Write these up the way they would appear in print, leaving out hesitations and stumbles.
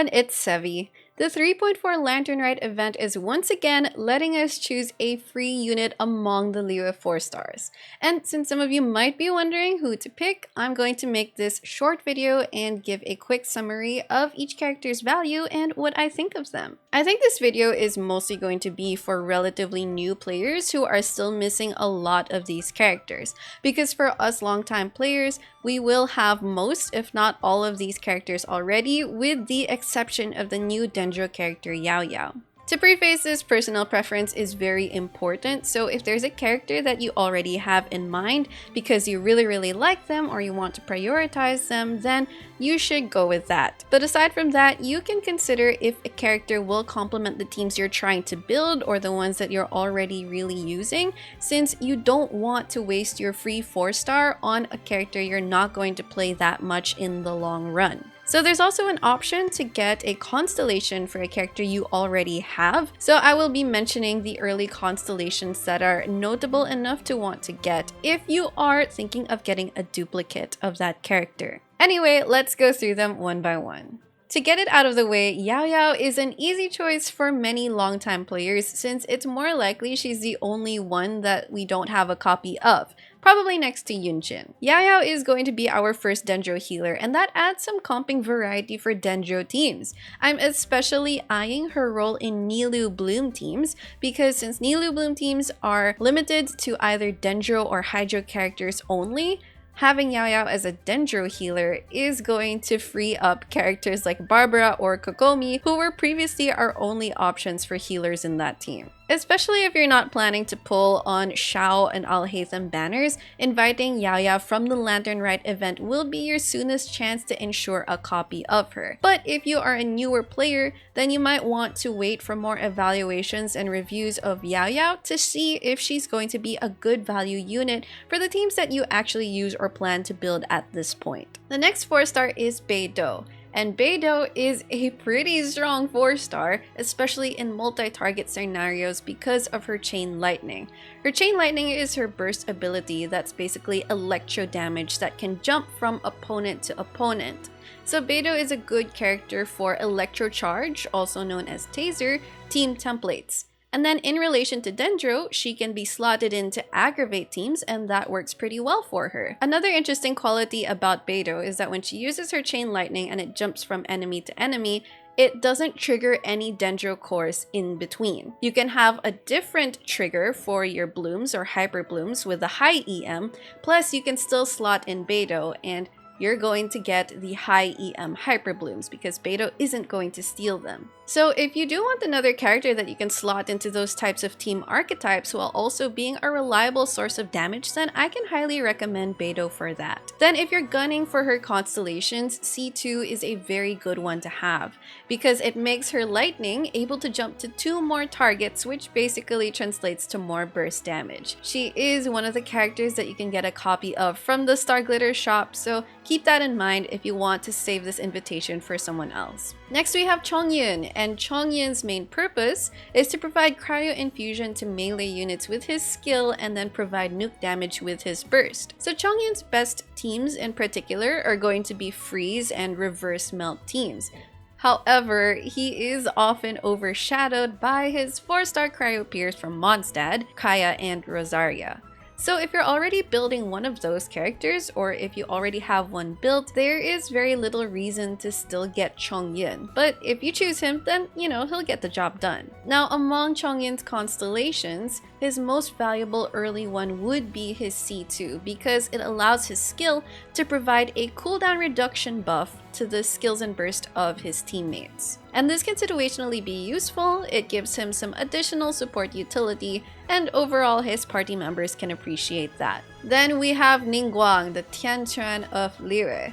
everyone, it's Sevi. The 3.4 Lantern Rite event is once again letting us choose a free unit among the Liyue 4 stars. And since some of you might be wondering who to pick, I'm going to make this short video and give a quick summary of each character's value and what I think of them. I think this video is mostly going to be for relatively new players who are still missing a lot of these characters, because for us longtime players, we will have most, if not all of these characters already, with the exception of the new Dendro character Yaoyao. To preface this, personal preference is very important, so if there's a character that you already have in mind because you really like them or you want to prioritize them, then you should go with that. But aside from that, you can consider if a character will complement the teams you're trying to build or the ones that you're already really using, since you don't want to waste your free 4-star on a character you're not going to play that much in the long run. So there's also an option to get a constellation for a character you already have. So I will be mentioning the early constellations that are notable enough to want to get if you are thinking of getting a duplicate of that character. Anyway, let's go through them one by one. To get it out of the way, Yaoyao is an easy choice for many longtime players since it's more likely she's the only one that we don't have a copy of, probably next to Yunjin. Yaoyao is going to be our first Dendro healer, and that adds some comping variety for Dendro teams. I'm especially eyeing her role in Nilou Bloom teams, because since Nilou Bloom teams are limited to either Dendro or Hydro characters only, having Yaoyao as a Dendro healer is going to free up characters like Barbara or Kokomi, who were previously our only options for healers in that team. Especially if you're not planning to pull on Shao and Alhaitham banners, inviting Yaoyao from the Lantern Rite event will be your soonest chance to ensure a copy of her. But if you are a newer player, then you might want to wait for more evaluations and reviews of Yaoyao to see if she's going to be a good value unit for the teams that you actually use or plan to build at this point. The next 4-star is Beidou. And Beidou is a pretty strong 4-star, especially in multi-target scenarios because of her Chain Lightning. Her Chain Lightning is her burst ability that's basically electro damage that can jump from opponent to opponent. So Beidou is a good character for Electro Charge, also known as Taser, team templates. And then in relation to Dendro, she can be slotted in to aggravate teams, and that works pretty well for her. Another interesting quality about Beidou is that when she uses her Chain Lightning and it jumps from enemy to enemy, it doesn't trigger any Dendro cores in between. You can have a different trigger for your blooms or hyper blooms with a high EM, plus you can still slot in Beidou, and you're going to get the high EM hyper blooms because Beidou isn't going to steal them. So if you do want another character that you can slot into those types of team archetypes while also being a reliable source of damage, then I can highly recommend Beidou for that. Then if you're gunning for her constellations, C2 is a very good one to have because it makes her lightning able to jump to 2 more targets, which basically translates to more burst damage. She is one of the characters that you can get a copy of from the Star Glitter shop, so keep that in mind if you want to save this invitation for someone else. Next we have Chongyun, and Chongyun's main purpose is to provide cryo infusion to melee units with his skill and then provide nuke damage with his burst. So Chongyun's best teams in particular are going to be freeze and reverse melt teams. However, he is often overshadowed by his 4-star cryo peers from Mondstadt, Kaya, and Rosaria. So if you're already building one of those characters, or if you already have one built, there is very little reason to still get Chongyun. But if you choose him, then, he'll get the job done. Now, among Chongyun's constellations, his most valuable early one would be his C2 because it allows his skill to provide a cooldown reduction buff to the skills and burst of his teammates. And this can situationally be useful, it gives him some additional support utility, and overall his party members can appreciate that. Then we have Ningguang, the Tianquan of Liyue.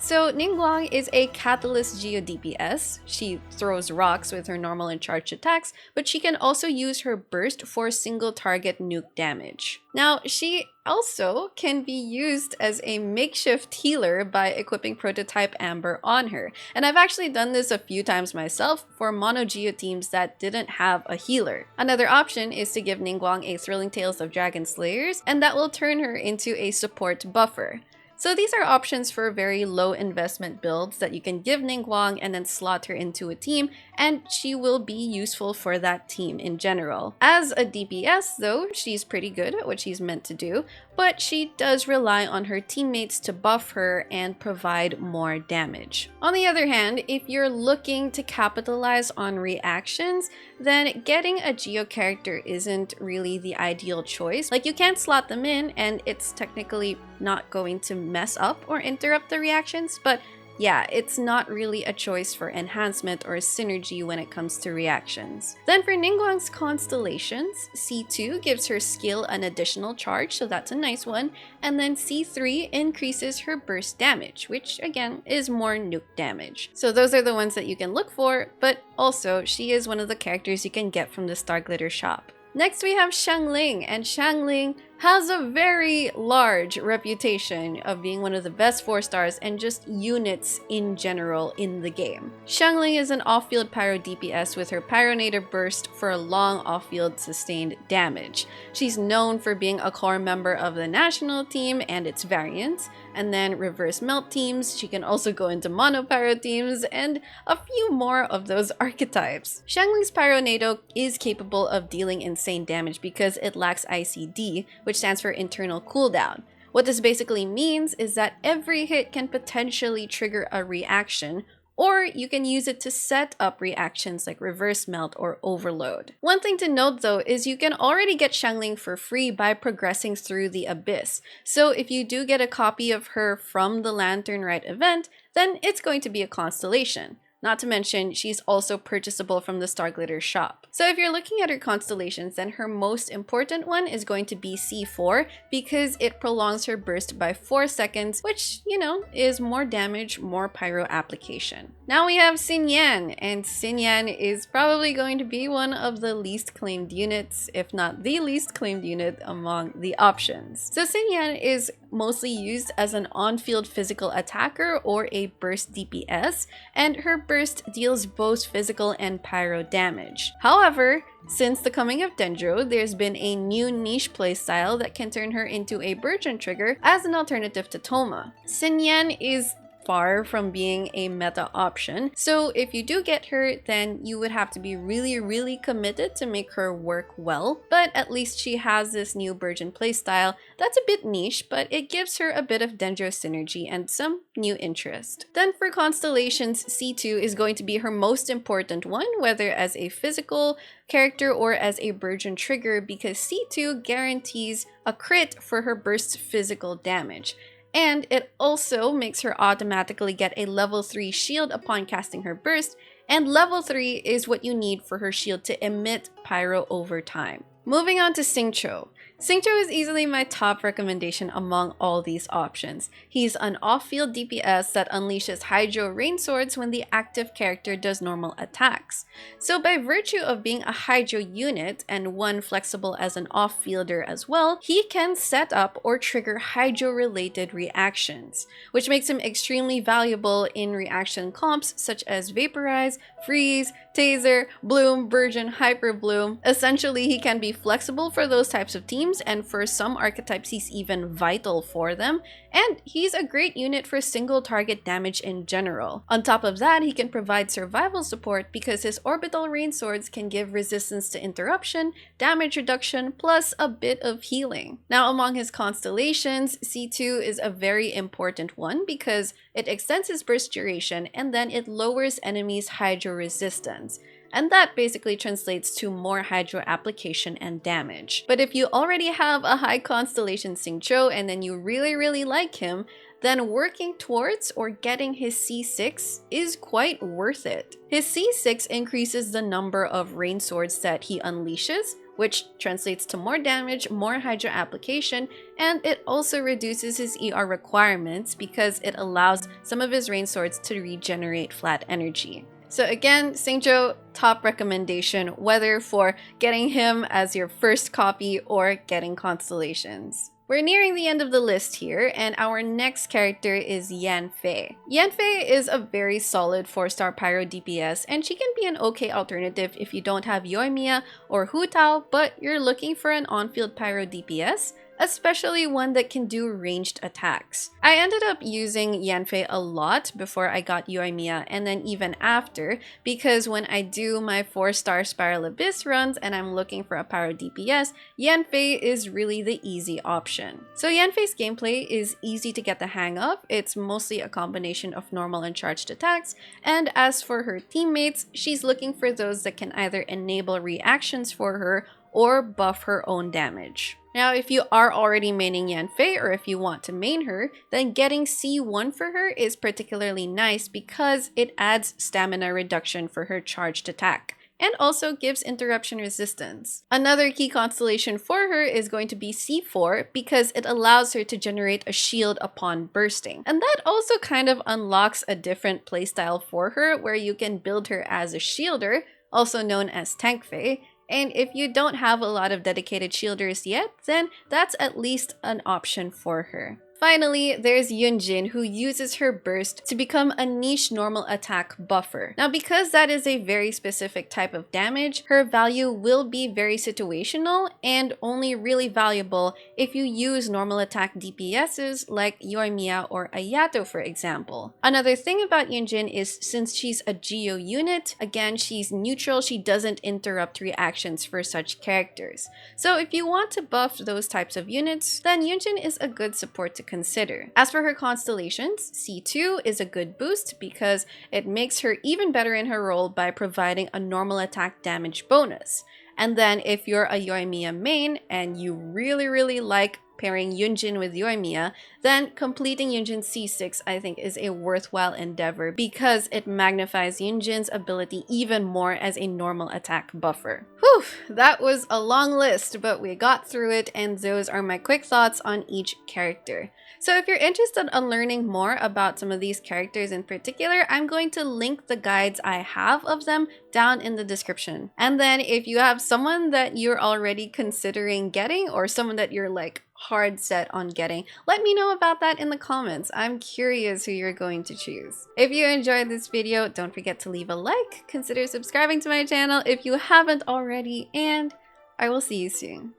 So Ningguang is a Catalyst Geo DPS. She throws rocks with her normal and charged attacks, but she can also use her burst for single target nuke damage. Now, she also can be used as a makeshift healer by equipping Prototype Amber on her. And I've actually done this a few times myself for mono Geo teams that didn't have a healer. Another option is to give Ningguang a Thrilling Tales of Dragon Slayers, and that will turn her into a support buffer. So these are options for very low investment builds that you can give Ningguang and then slot her into a team, and she will be useful for that team in general. As a DPS though, she's pretty good at what she's meant to do, but she does rely on her teammates to buff her and provide more damage. On the other hand, if you're looking to capitalize on reactions, then getting a Geo character isn't really the ideal choice. Like, you can't slot them in and it's technically not going to mess up or interrupt the reactions, but yeah, it's not really a choice for enhancement or synergy when it comes to reactions. Then for Ningguang's constellations, C2 gives her skill an additional charge, so that's a nice one, and then C3 increases her burst damage, which again is more nuke damage. So those are the ones that you can look for, but also she is one of the characters you can get from the Star Glitter shop. Next we have Xiangling, and Xiangling has a very large reputation of being one of the best 4-stars and just units in general in the game. Xiangling is an off-field pyro DPS with her Pyronator burst for long off-field sustained damage. She's known for being a core member of the national team and its variants, and then reverse melt teams. She can also go into mono pyro teams and a few more of those archetypes. Xiangling's Pyronator is capable of dealing insane damage because it lacks ICD, which stands for internal cooldown. What this basically means is that every hit can potentially trigger a reaction, or you can use it to set up reactions like reverse melt or overload. One thing to note though is you can already get Xiangling for free by progressing through the Abyss. So if you do get a copy of her from the Lantern Rite event, then it's going to be a constellation. Not to mention, she's also purchasable from the Star Glitter shop. So if you're looking at her constellations, then her most important one is going to be C4 because it prolongs her burst by 4 seconds, which, you know, is more damage, more pyro application. Now we have Xinyan, and Xinyan is probably going to be one of the least claimed units, if not the least claimed unit among the options. So Xinyan is mostly used as an on-field physical attacker or a burst DPS, and her burst deals both physical and pyro damage. However, since the coming of Dendro, there's been a new niche playstyle that can turn her into a Burgeon trigger as an alternative to Toma. Xinyan is far from being a meta option, so if you do get her, then you would have to be really committed to make her work well, but at least she has this new Burgeon playstyle that's a bit niche, but it gives her a bit of Dendro synergy and some new interest. Then for constellations, C2 is going to be her most important one, whether as a physical character or as a Burgeon trigger, because C2 guarantees a crit for her burst physical damage. And it also makes her automatically get a level 3 shield upon casting her burst, and level 3 is what you need for her shield to emit pyro over time. Moving on to Xingqiu. Xingqiu is easily my top recommendation among all these options. He's an off-field DPS that unleashes Hydro Rain Swords when the active character does normal attacks. So by virtue of being a Hydro unit and one flexible as an off-fielder as well, he can set up or trigger Hydro-related reactions, which makes him extremely valuable in reaction comps such as Vaporize, Freeze, Taser, Bloom, Burgeon, Hyper Bloom. Essentially, he can be flexible for those types of teams, and for some archetypes he's even vital for them, and he's a great unit for single target damage in general. On top of that, he can provide survival support because his orbital rain swords can give resistance to interruption, damage reduction, plus a bit of healing. Now among his constellations, C2 is a very important one because it extends his burst duration and then it lowers enemies' hydro resistance. And that basically translates to more hydro application and damage. But if you already have a high constellation Xingqiu and then you really like him, then working towards or getting his C6 is quite worth it. His C6 increases the number of rain swords that he unleashes, which translates to more damage, more hydro application, and it also reduces his ER requirements because it allows some of his rain swords to regenerate flat energy. So again, Xingqiu, top recommendation, whether for getting him as your first copy or getting constellations. We're nearing the end of the list here, and our next character is Yanfei. Yanfei is a very solid 4-star pyro DPS, and she can be an okay alternative if you don't have Yoimiya or Hu Tao, but you're looking for an on-field pyro DPS. especially one that can do ranged attacks. I ended up using Yanfei a lot before I got Yoimiya and then even after, because when I do my 4-star Spiral Abyss runs and I'm looking for a pyro DPS, Yanfei is really the easy option. So Yanfei's gameplay is easy to get the hang of. It's mostly a combination of normal and charged attacks, and as for her teammates, she's looking for those that can either enable reactions for her or buff her own damage. Now, if you are already maining Yanfei, or if you want to main her, then getting C1 for her is particularly nice because it adds stamina reduction for her charged attack, and also gives interruption resistance. Another key constellation for her is going to be C4 because it allows her to generate a shield upon bursting. And that also kind of unlocks a different playstyle for her where you can build her as a shielder, also known as Tankfei. And if you don't have a lot of dedicated shielders yet, then that's at least an option for her. Finally, there's Yunjin, who uses her burst to become a niche normal attack buffer. Now, because that is a very specific type of damage, her value will be very situational and only really valuable if you use normal attack DPSs like Yoimiya or Ayato, for example. Another thing about Yunjin is since she's a Geo unit, again, she's neutral, she doesn't interrupt reactions for such characters. So if you want to buff those types of units, then Yunjin is a good support to consider. As for her constellations, C2 is a good boost because it makes her even better in her role by providing a normal attack damage bonus. And then if you're a Yoimiya main and you really like pairing Yunjin with Yoimiya, then completing Yunjin C6 I think is a worthwhile endeavor because it magnifies Yunjin's ability even more as a normal attack buffer. Whew, that was a long list, but we got through it, and those are my quick thoughts on each character. So if you're interested in learning more about some of these characters in particular, I'm going to link the guides I have of them down in the description. And then if you have someone that you're already considering getting, or someone that you're like hard set on getting, let me know about that in the comments. I'm curious who you're going to choose. If you enjoyed this video, don't forget to leave a like, consider subscribing to my channel if you haven't already, and I will see you soon.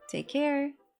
Take care.